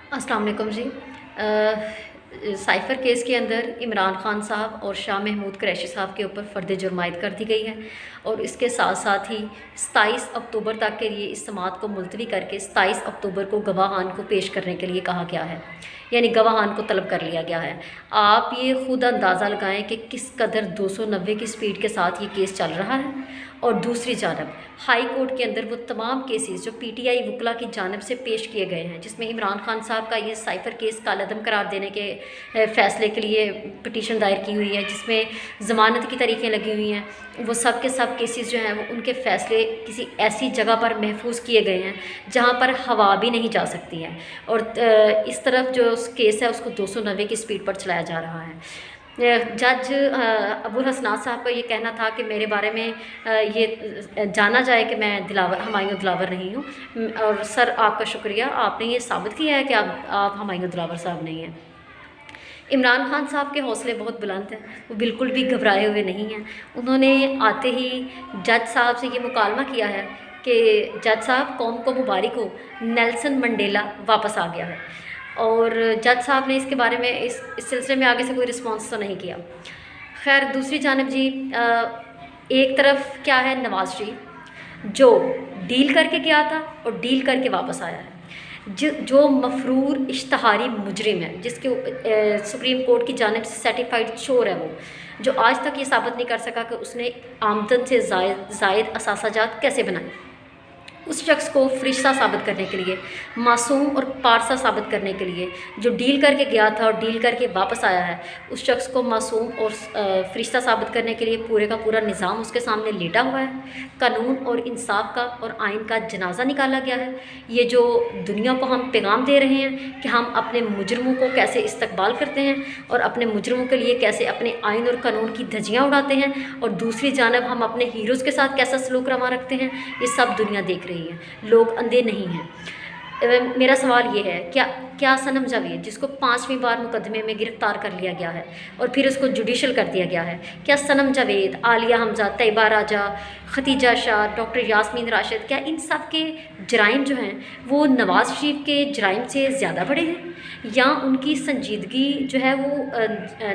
अस्सलाम वालेकुम जी। Cipher case के अंदर इमरान ख़ान साहब और शाह महमूद कुरैशी साहब के ऊपर फ़र्द जुर्म आयद कर दी गई है और इसके साथ साथ ही 27 अक्टूबर तक के लिए इस समाअत को मुलतवी करके 27 अक्टूबर को गवाहान को पेश करने के लिए कहा गया है, यानी गवाहान को तलब कर लिया गया है। आप ये ख़ुद अंदाज़ा लगाएं कि किस कदर 290 की स्पीड के साथ ये केस चल रहा है। और दूसरी जानब हाई कोर्ट के अंदर वो तमाम केसेस जो पीटीआई वकला की जानब से पेश किए गए हैं, जिसमें इमरान खान साहब का ये साइफ़र केस कालअदम करार देने के फ़ैसले के लिए पिटीशन दायर की हुई है, जिसमें ज़मानत की तारीखें लगी हुई हैं, वो सब के सब केसेस जो हैं वो उनके फ़ैसले किसी ऐसी जगह पर महफूज किए गए हैं जहाँ पर हवा भी नहीं जा सकती है। और इस तरफ जो केस है उसको 290 की स्पीड पर चलाया जा रहा है। जज अबुल हसनात साहब का ये कहना था कि मेरे बारे में ये जाना जाए कि मैं हुमायूं दिलावर नहीं हूँ। और सर आपका शुक्रिया, आपने ये साबित किया है कि आप हुमायूं दिलावर साहब नहीं हैं। इमरान खान साहब के हौसले बहुत बुलंद हैं, वो बिल्कुल भी घबराए हुए नहीं हैं। उन्होंने आते ही जज साहब से ये मुकालमा किया है कि जज साहब कौम को मुबारक हो, नेल्सन मंडेला वापस आ गया है। और जज साहब ने इसके बारे में इस सिलसिले में आगे से कोई रिस्पॉन्स तो नहीं किया। खैर दूसरी जानब जी, एक तरफ क्या है, नवाज़ शरीफ जो डील करके गया था और डील करके वापस आया है, जो मफरूर इश्तहारी मुजरिम है, जिसके सुप्रीम कोर्ट की जानिब से सर्टिफाइड चोर है, वो जो आज तक ये साबित नहीं कर सका कि उसने आमदन से ज़ायद असासाजात कैसे बनाए। उस शख्स को फरिश्ता साबित करने के लिए, मासूम और पारसा साबित करने के लिए, जो डील करके गया था और डील करके वापस आया है, उस शख्स को मासूम और फरिश्ता साबित करने के लिए पूरे का पूरा निज़ाम उसके सामने लेटा हुआ है। कानून और इंसाफ का और आइन का जनाजा निकाला गया है। ये जो दुनिया को हम पैगाम दे रहे हैं कि हम अपने मुजरमों को कैसे इस्तकबाल करते हैं और अपने मुजरमों के लिए कैसे अपने आइन और कानून की धज्जियाँ उड़ाते हैं, और दूसरी जानब हम अपने हीरोज़ के साथ कैसा सलूक रवा रखते हैं, ये सब दुनिया देख रही है। लोग अंधे नहीं हैं। मेरा सवाल ये है, क्या सनम जावेद, जिसको 5वीं बार मुकदमे में गिरफ़्तार कर लिया गया है और फिर उसको जुडिशल कर दिया गया है, क्या सनम जावेद, आलिया हमजा, तैयबा राजा, खतीजा शाह, डॉक्टर यास्मीन राशिद, क्या इन सब के जराइम जो हैं वो नवाज़ शरीफ के जराइम से ज़्यादा बड़े हैं, या उनकी संजीदगी जो है वो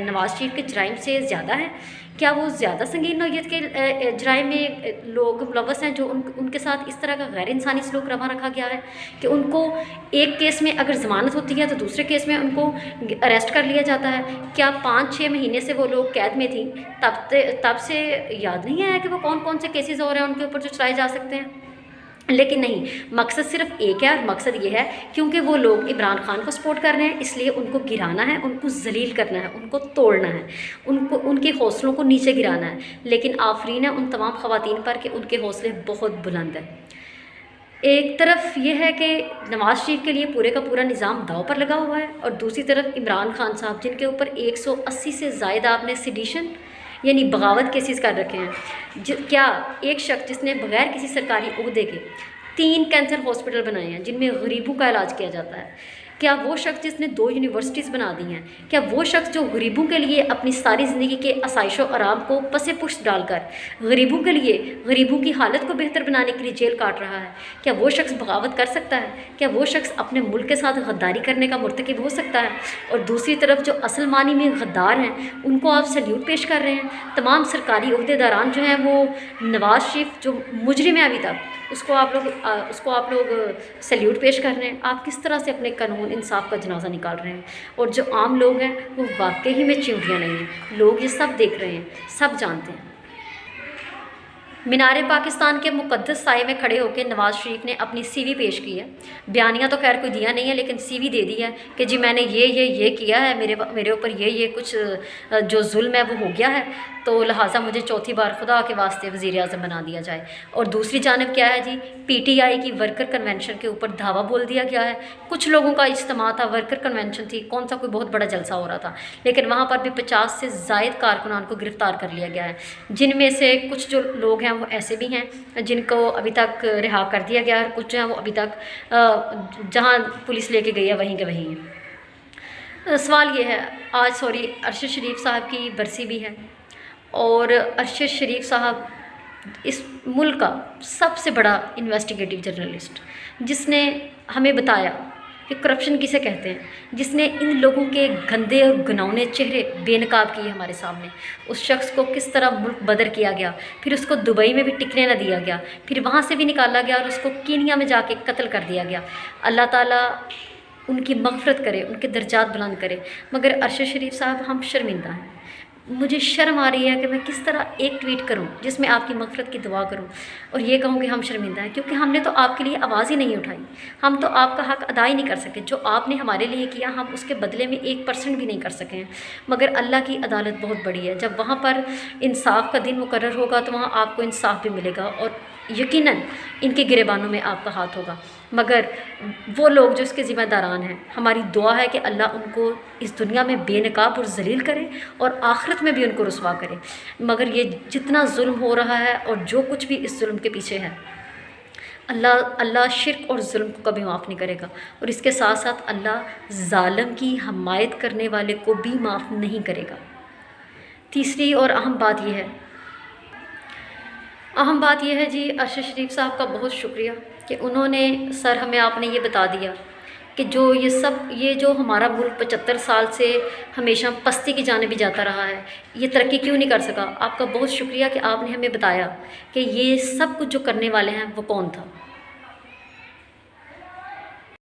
नवाज़ शरीफ के जराइम से ज़्यादा है? क्या वो ज़्यादा संगीन नौयत के जराइम में लोग मुलव्वस हैं, जो उनके साथ इस तरह का गैर इंसानी सलूक रवा रखा गया है कि उनको एक केस में अगर ज़मानत होती है तो दूसरे केस में उनको अरेस्ट कर लिया जाता है? क्या 5-6 महीने से वो लोग कैद में थी, तब से याद नहीं आया कि वो कौन कौन से केसेस और हैं उनके ऊपर जो चलाए जा सकते हैं? लेकिन नहीं, मकसद सिर्फ एक है, और मकसद ये है क्योंकि वो लोग इमरान खान को सपोर्ट कर रहे हैं, इसलिए उनको गिराना है, उनको जलील करना है, उनको तोड़ना है, उनको उनके हौसलों को नीचे गिराना है। लेकिन आफरीन है उन तमाम ख़वातीन पर कि उनके हौसले बहुत बुलंद हैं। एक तरफ ये है कि नवाज़ शरीफ के लिए पूरे का पूरा निज़ाम दाव पर लगा हुआ है, और दूसरी तरफ इमरान खान साहब जिनके ऊपर 180 से ज़ायद आपने सेडिशन यानी बगावत केसेस कर रखे हैं। क्या एक शख्स जिसने बग़ैर किसी सरकारी ओहदे के 3 कैंसर हॉस्पिटल बनाए हैं जिनमें गरीबों का इलाज किया जाता है, क्या वो शख्स जिसने 2 यूनिवर्सिटीज़ बना दी हैं, क्या वो शख्स जो गरीबों के लिए अपनी सारी ज़िंदगी के आसाइश और आराम को पसे पुश्त डालकर गरीबों के लिए, गरीबों की हालत को बेहतर बनाने के लिए जेल काट रहा है, क्या वो शख्स बगावत कर सकता है? क्या वो शख्स अपने मुल्क के साथ गद्दारी करने का मुर्तकिब हो सकता है? और दूसरी तरफ जो असल मानी में गद्दार हैं उनको आप सल्यूट पेश कर रहे हैं। तमाम सरकारी ओहदेदारान जो हैं वो नवाज़ शरीफ जो मुजरिम है अभी तक, उसको आप लोग सल्यूट पेश कर रहे हैं। आप किस तरह से अपने कानून इंसाफ का जनाजा निकाल रहे हैं? और जो आम लोग हैं वो वाकई में चिंटियाँ नहीं हैं। लोग ये सब देख रहे हैं, सब जानते हैं। मीनार पाकिस्तान के मुक़द्दस साये में खड़े होकर नवाज़ शरीफ ने अपनी सीवी पेश की है। बयानिया तो खैर कोई दिया नहीं है, लेकिन सीवी दे दी है कि जी मैंने ये किया है, मेरे ऊपर ये कुछ जो जुल्म है वो हो गया है, तो लिहाजा मुझे चौथी बार खुदा के वास्ते वज़ीर आज़म बना दिया जाए। और दूसरी जानब क्या है जी, पीटीआई की वर्कर कन्वेंशन के ऊपर धावा बोल दिया गया है। कुछ लोगों का इज्तिमा था, वर्कर कन्वेंशन थी, कौन सा कोई बहुत बड़ा जलसा हो रहा था, लेकिन वहाँ पर भी 50 से ज़ायद कारकुनान को गिरफ़्तार कर लिया गया है, जिनमें से कुछ जो लोग हैं वो ऐसे भी हैं जिनको अभी तक रिहा कर दिया गया है, कुछ जो हैं वो अभी तक जहाँ पुलिस लेके गई है वहीं के वहीं हैं। सवाल ये है, आज अरशद शरीफ साहब की बरसी भी है, और अरशद शरीफ साहब इस मुल्क का सबसे बड़ा इन्वेस्टिगेटिव जर्नलिस्ट, जिसने हमें बताया कि करप्शन किसे कहते हैं, जिसने इन लोगों के गंदे और घिनौने चेहरे बेनकाब किए हमारे सामने। उस शख्स को किस तरह मुल्क बदर किया गया, फिर उसको दुबई में भी टिकने न दिया गया, फिर वहाँ से भी निकाला गया और उसको कीनिया में जाके कत्ल कर दिया गया। अल्लाह ताला उनकी मग़फ़िरत करे, उनके दर्जात बुलंद करे। मगर अरशद शरीफ साहब, हम शर्मिंदा हैं। मुझे शर्म आ रही है कि मैं किस तरह एक ट्वीट करूं जिसमें आपकी मग़फ़िरत की दुआ करूं और ये कहूं कि हम शर्मिंदा हैं, क्योंकि हमने तो आपके लिए आवाज़ ही नहीं उठाई। हम तो आपका हक़ अदा ही नहीं कर सके। जो आपने हमारे लिए किया, हम उसके बदले में 1% भी नहीं कर सके हैं। मगर अल्लाह की अदालत बहुत बड़ी है। जब वहाँ पर इंसाफ का दिन मुकर्रर होगा तो वहाँ आपको इंसाफ भी मिलेगा और यकीनन इनके गिरेबानों में आपका हाथ होगा। मगर वो लोग जो इसके ज़िम्मेदारान हैं, हमारी दुआ है कि अल्लाह उनको इस दुनिया में बेनकाब और ज़लील करे और आखिरत में भी उनको रुसवा करे। मगर ये जितना जुल्म हो रहा है और जो कुछ भी इस जुल्म के पीछे है, अल्लाह शिर्क और जुल्म को कभी माफ़ नहीं करेगा। और इसके साथ साथ अल्लाह ज़ालिम की हमायत करने वाले को भी माफ़ नहीं करेगा। तीसरी और अहम बात यह है जी, अरशद शरीफ साहब का बहुत शुक्रिया कि उन्होंने सर हमें आपने ये बता दिया कि ये जो हमारा मुल्क 75 साल से हमेशा पस्ती की जानिब भी जाता रहा है, ये तरक्की क्यों नहीं कर सका। आपका बहुत शुक्रिया कि आपने हमें बताया कि ये सब कुछ जो करने वाले हैं वो कौन था।